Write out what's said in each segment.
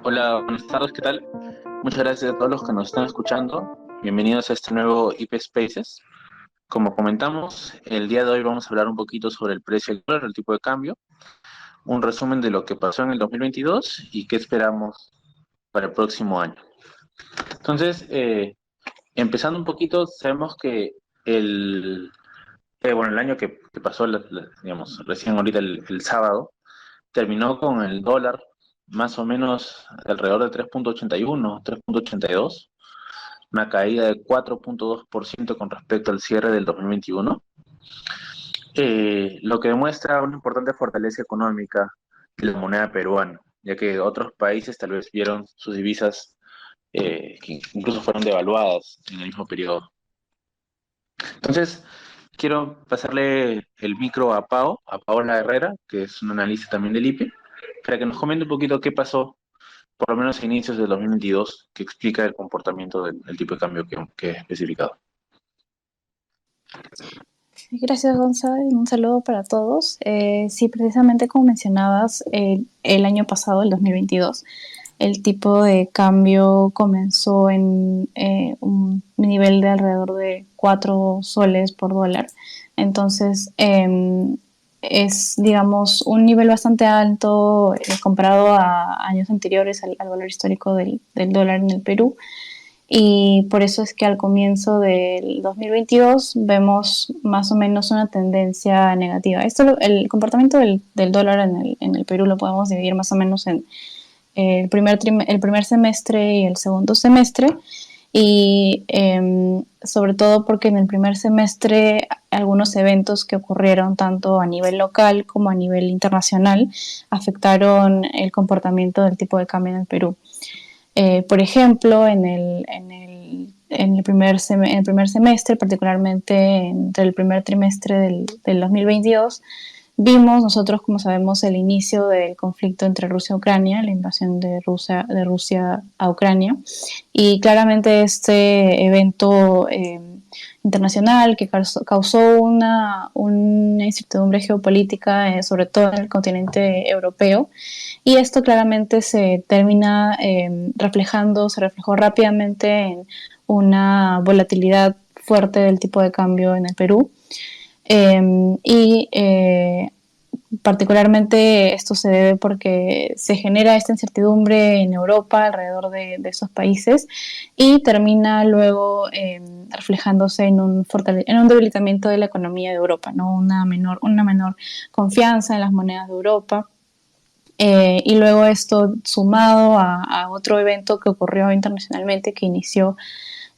Hola, buenas tardes, ¿qué tal? Muchas gracias a todos los que nos están escuchando. Bienvenidos a este nuevo IP Spaces. Como comentamos, el día de hoy vamos a hablar un poquito sobre el precio del dólar, el tipo de cambio, un resumen de lo que pasó en el 2022 y qué esperamos para el próximo año. Entonces, empezando un poquito, sabemos que el año que pasó, digamos, recién ahorita el sábado, terminó con el dólar más o menos alrededor de 3.81, 3.82, una caída de 4.2% con respecto al cierre del 2021, lo que demuestra una importante fortaleza económica de la moneda peruana, ya que otros países tal vez vieron sus divisas que incluso fueron devaluadas en el mismo periodo. Entonces, quiero pasarle el micro a Paola Herrera, que es una analista también del IPE, para que nos comente un poquito qué pasó, por lo menos a inicios del 2022, que explica el comportamiento del tipo de cambio que he especificado. Sí, gracias, Gonzalo. Un saludo para todos. Sí, precisamente como mencionabas, el año pasado, el 2022, el tipo de cambio comenzó en un nivel de alrededor de 4 soles por dólar. Entonces, es, digamos, un nivel bastante alto comparado a años anteriores al valor histórico del dólar en el Perú, y por eso es que al comienzo del 2022 vemos más o menos una tendencia negativa. El comportamiento del dólar en el Perú lo podemos dividir más o menos en el primer semestre y el segundo semestre, y sobre todo porque en el primer semestre algunos eventos que ocurrieron tanto a nivel local como a nivel internacional afectaron el comportamiento del tipo de cambio en el Perú. Por ejemplo, en el primer semestre, particularmente entre el primer trimestre del 2022, vimos nosotros, como sabemos, el inicio del conflicto entre Rusia y Ucrania, la invasión de Rusia a Ucrania, y claramente este evento internacional que causó una incertidumbre geopolítica, sobre todo en el continente europeo, y esto claramente se termina se reflejó rápidamente en una volatilidad fuerte del tipo de cambio en el Perú. Y particularmente esto se debe porque se genera esta incertidumbre en Europa alrededor de esos países, y termina luego reflejándose en un debilitamiento de la economía de Europa, ¿no? Una menor confianza en las monedas de Europa. Y luego esto sumado a otro evento que ocurrió internacionalmente, que inició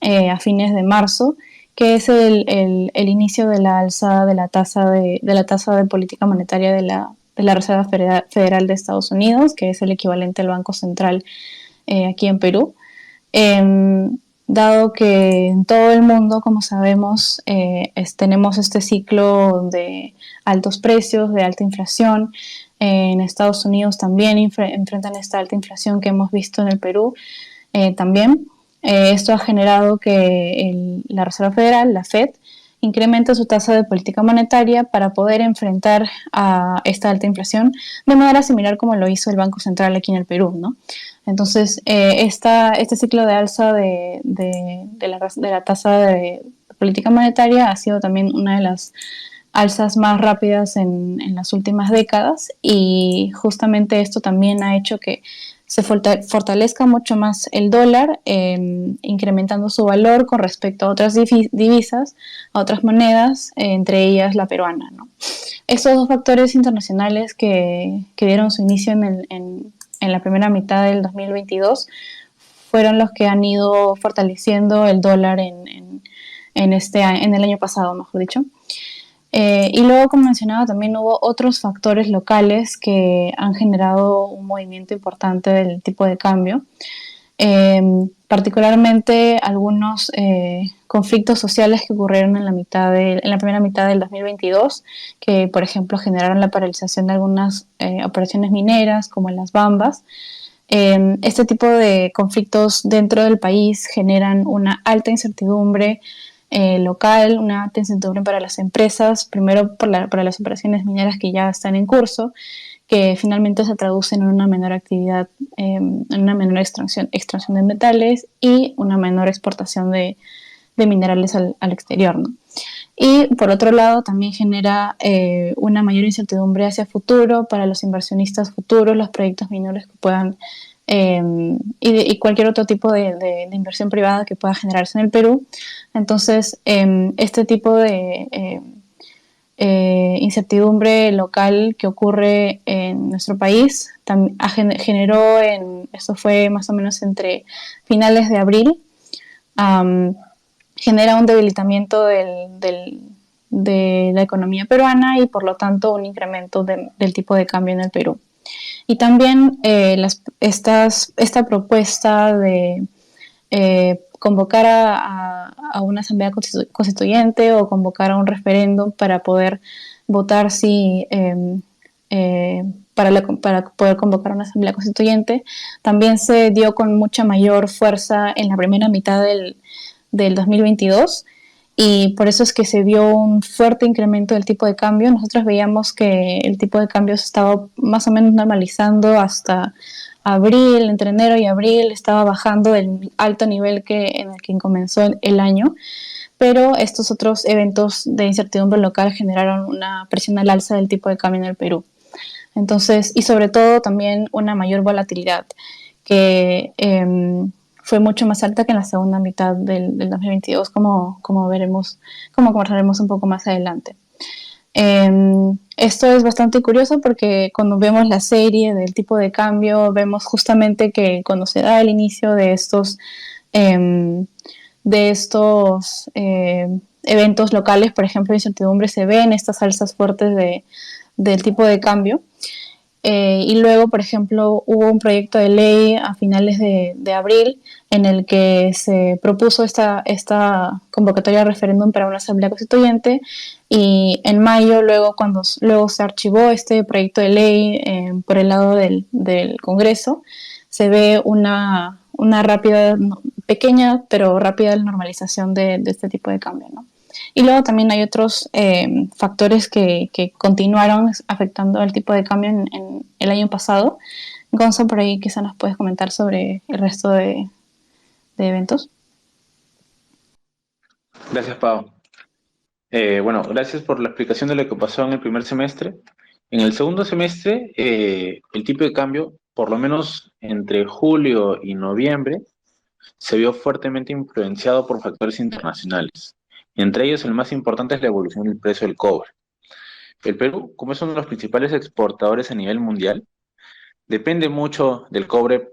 a fines de marzo, que es el inicio de la alza de la tasa de política monetaria de la Reserva Federal de Estados Unidos, que es el equivalente al Banco Central aquí en Perú. Dado que en todo el mundo, como sabemos, tenemos este ciclo de altos precios, de alta inflación. En Estados Unidos también enfrentan esta alta inflación que hemos visto en el Perú también. Esto ha generado que la Reserva Federal, la Fed, incremente su tasa de política monetaria para poder enfrentar a esta alta inflación de manera similar como lo hizo el Banco Central aquí en el Perú, ¿no? Entonces, este ciclo de alza de la tasa de política monetaria ha sido también una de las alzas más rápidas en las últimas décadas, y justamente esto también ha hecho que se fortalezca mucho más el dólar, incrementando su valor con respecto a otras divisas, a otras monedas, entre ellas la peruana, ¿no? Estos dos factores internacionales que dieron su inicio en la primera mitad del 2022 fueron los que han ido fortaleciendo el dólar en el año pasado, mejor dicho. Y luego, como mencionaba, también hubo otros factores locales que han generado un movimiento importante del tipo de cambio. Particularmente algunos conflictos sociales que ocurrieron en la primera mitad del 2022, que por ejemplo generaron la paralización de algunas operaciones mineras como en las Bambas. Este tipo de conflictos dentro del país generan una alta incertidumbre local, una alta incertidumbre para las empresas, primero para las operaciones mineras que ya están en curso, que finalmente se traducen en una menor actividad, en una menor extracción de metales y una menor exportación de minerales al exterior, ¿no? Y por otro lado también genera una mayor incertidumbre hacia futuro para los inversionistas futuros, los proyectos mineros que puedan y cualquier otro tipo de inversión privada que pueda generarse en el Perú. Entonces, este tipo de incertidumbre local que ocurre en nuestro país generó, esto fue más o menos entre finales de abril, genera un debilitamiento de la economía peruana y por lo tanto un incremento del tipo de cambio en el Perú. Y también esta propuesta de convocar a una asamblea constituyente o convocar a un referéndum para poder votar si para poder convocar a una asamblea constituyente también se dio con mucha mayor fuerza en la primera mitad del 2022 y por eso es que se vio un fuerte incremento del tipo de cambio. Nosotros veíamos que el tipo de cambio se estaba más o menos normalizando hasta abril, entre enero y abril estaba bajando del alto nivel en el que comenzó el año, pero estos otros eventos de incertidumbre local generaron una presión al alza del tipo de cambio en el Perú. Entonces, y sobre todo también una mayor volatilidad que fue mucho más alta que en la segunda mitad del 2022, como veremos, como conversaremos un poco más adelante. Esto es bastante curioso porque cuando vemos la serie del tipo de cambio, vemos justamente que cuando se da el inicio de estos eventos locales, por ejemplo, incertidumbre, se ven estas alzas fuertes del tipo de cambio. Y luego, por ejemplo, hubo un proyecto de ley a finales de abril en el que se propuso esta convocatoria de referéndum para una asamblea constituyente y en mayo, luego se archivó este proyecto de ley por el lado del Congreso, se ve una rápida, pequeña pero rápida normalización de este tipo de cambio, ¿no? Y luego también hay otros factores que continuaron afectando el tipo de cambio en el año pasado. Gonzo, por ahí quizá nos puedes comentar sobre el resto de eventos. Gracias, Pau. Bueno, gracias por la explicación de lo que pasó en el primer semestre. En el segundo semestre, el tipo de cambio, por lo menos entre julio y noviembre, se vio fuertemente influenciado por factores internacionales. Entre ellos, el más importante es la evolución del precio del cobre. El Perú, como es uno de los principales exportadores a nivel mundial, depende mucho del cobre,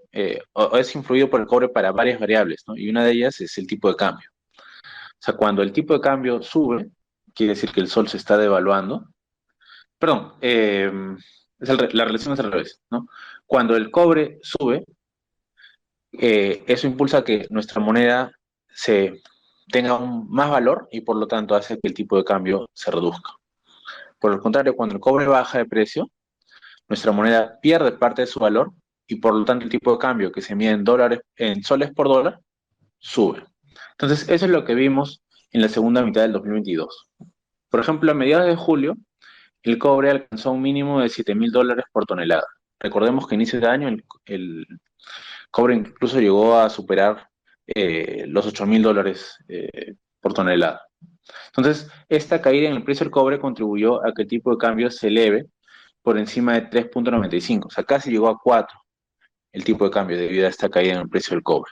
o es influido por el cobre para varias variables, ¿no? Y una de ellas es el tipo de cambio. O sea, cuando el tipo de cambio sube, quiere decir que el sol se está devaluando. Perdón, la relación es al revés, ¿no? Cuando el cobre sube, eso impulsa que nuestra moneda se tenga más valor y por lo tanto hace que el tipo de cambio se reduzca. Por el contrario, cuando el cobre baja de precio, nuestra moneda pierde parte de su valor y por lo tanto el tipo de cambio que se mide en dólares, en soles por dólar, sube. Entonces, eso es lo que vimos en la segunda mitad del 2022. Por ejemplo, a mediados de julio, el cobre alcanzó un mínimo de $7,000 por tonelada. Recordemos que a inicio de año el cobre incluso llegó a superar los $8,000 por tonelada. Entonces, esta caída en el precio del cobre contribuyó a que el tipo de cambio se eleve por encima de 3,95, o sea, casi llegó a 4 el tipo de cambio debido a esta caída en el precio del cobre.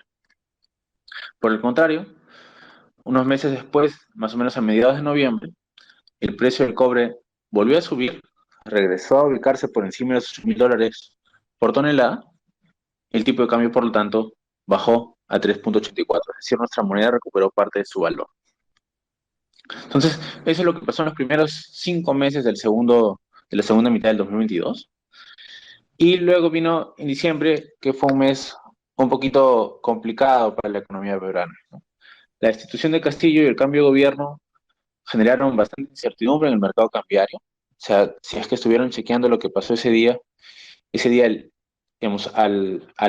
Por el contrario, unos meses después, más o menos a mediados de noviembre, el precio del cobre volvió a subir, regresó a ubicarse por encima de los $8,000 por tonelada, el tipo de cambio, por lo tanto, bajó a 3,84, es decir, nuestra moneda recuperó parte de su valor. Entonces, eso es lo que pasó en los primeros 5 meses de la segunda mitad del 2022. Y luego vino en diciembre, que fue un mes un poquito complicado para la economía peruana, ¿no? La destitución de Castillo y el cambio de gobierno generaron bastante incertidumbre en el mercado cambiario. O sea, si es que estuvieron chequeando lo que pasó ese día, digamos, a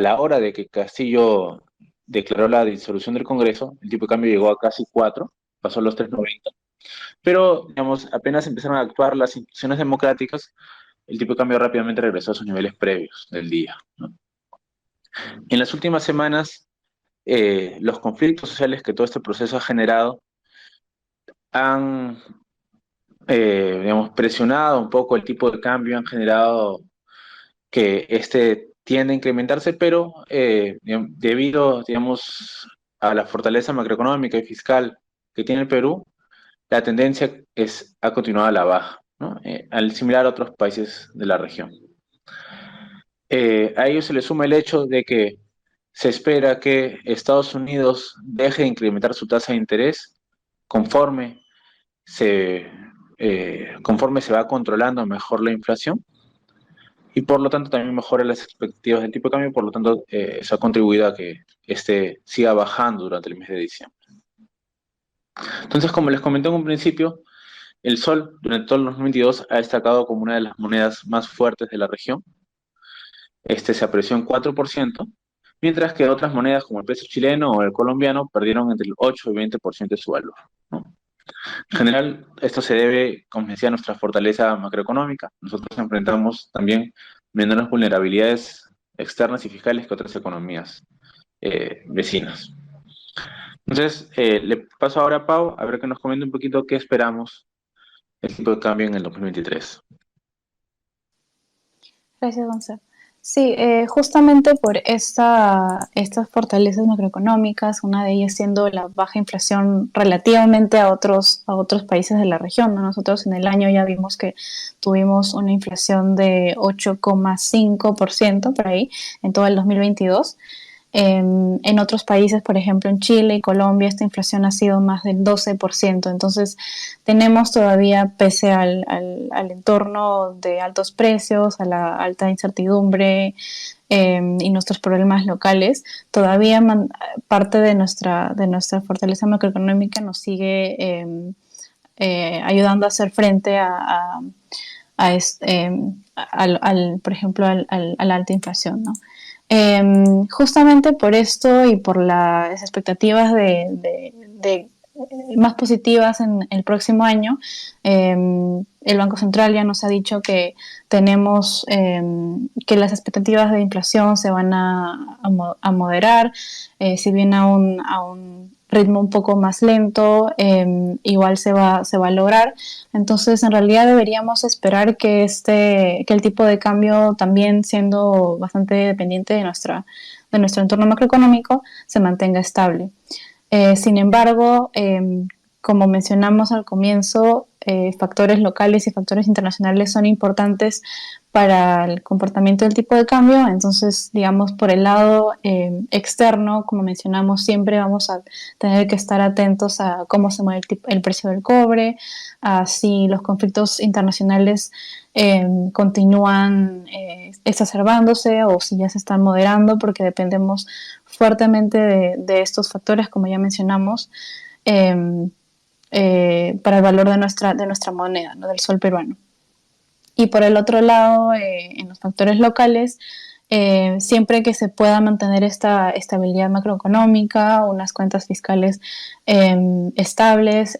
la hora de que Castillo declaró la disolución del Congreso, el tipo de cambio llegó a casi 4, pasó a los 3,90. Pero, digamos, apenas empezaron a actuar las instituciones democráticas, el tipo de cambio rápidamente regresó a sus niveles previos del día, ¿no? En las últimas semanas, los conflictos sociales que todo este proceso ha generado han, digamos, presionado un poco el tipo de cambio, han generado que este tiende a incrementarse, pero debido, digamos, a la fortaleza macroeconómica y fiscal que tiene el Perú, la tendencia ha continuado a la baja, ¿no? Al similar a otros países de la región. A ello se le suma el hecho de que se espera que Estados Unidos deje de incrementar su tasa de interés conforme se, conforme se va controlando mejor la inflación y por lo tanto también mejora las expectativas del tipo de cambio, por lo tanto eso ha contribuido a que este siga bajando durante el mes de diciembre. Entonces, como les comenté en un principio, el sol durante todo el 2022 ha destacado como una de las monedas más fuertes de la región. Este se apreció en 4%, mientras que otras monedas como el peso chileno o el colombiano perdieron entre el 8 y 20% de su valor, ¿no? En general, esto se debe, como decía, a nuestra fortaleza macroeconómica. Nosotros enfrentamos también menores vulnerabilidades externas y fiscales que otras economías vecinas. Entonces, le paso ahora a Pau a ver que nos comente un poquito qué esperamos el tipo de cambio en el 2023. Gracias, Gonzalo. Sí, justamente por estas fortalezas macroeconómicas, una de ellas siendo la baja inflación relativamente a otros países de la región, ¿no? Nosotros en el año ya vimos que tuvimos una inflación de 8,5% por ahí en todo el 2022. En otros países, por ejemplo en Chile y Colombia, esta inflación ha sido más del 12%. Entonces, tenemos todavía, pese al entorno de altos precios, a la alta incertidumbre y nuestros problemas locales, todavía parte de nuestra fortaleza macroeconómica nos sigue ayudando a hacer frente por ejemplo, a la alta inflación, ¿no? Justamente por esto y por las expectativas de más positivas en el próximo año, el Banco Central ya nos ha dicho que tenemos que las expectativas de inflación se van a moderar, si bien a un ritmo un poco más lento, igual se va a lograr. Entonces, en realidad deberíamos esperar que el tipo de cambio, también siendo bastante dependiente de nuestro entorno macroeconómico, se mantenga estable. Sin embargo, como mencionamos al comienzo, factores locales y factores internacionales son importantes para el comportamiento del tipo de cambio. Entonces, digamos, por el lado externo, como mencionamos, siempre vamos a tener que estar atentos a cómo se mueve el precio del cobre, a si los conflictos internacionales continúan exacerbándose o si ya se están moderando, porque dependemos fuertemente de estos factores, como ya mencionamos, para el valor de nuestra moneda, ¿no? Del sol peruano. Y por el otro lado, en los factores locales, siempre que se pueda mantener esta estabilidad macroeconómica, unas cuentas fiscales estables,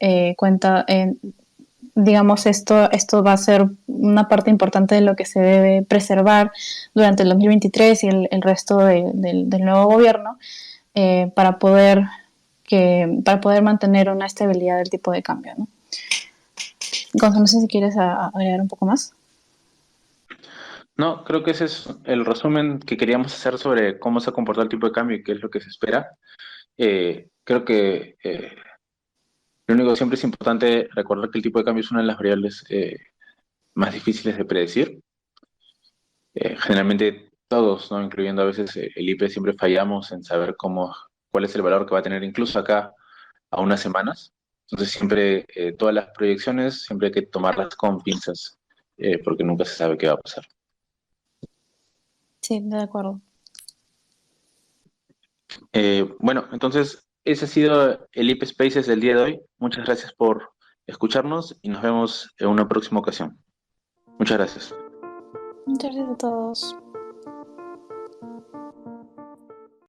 digamos, esto va a ser una parte importante de lo que se debe preservar durante el 2023 y el resto del nuevo gobierno, para poder mantener una estabilidad del tipo de cambio, ¿no? Gonzalo, no sé si quieres agregar un poco más. No, creo que ese es el resumen que queríamos hacer sobre cómo se ha comportado el tipo de cambio y qué es lo que se espera. Creo que lo único que siempre es importante recordar que el tipo de cambio es una de las variables más difíciles de predecir. Generalmente todos, ¿no? Incluyendo a veces el IPE, siempre fallamos en saber cuál es el valor que va a tener incluso acá a unas semanas. Entonces siempre, todas las proyecciones, siempre hay que tomarlas con pinzas, porque nunca se sabe qué va a pasar. Sí, de acuerdo. Bueno, entonces ese ha sido el IP Spaces del día de hoy. Muchas gracias por escucharnos y nos vemos en una próxima ocasión. Muchas gracias. Muchas gracias a todos.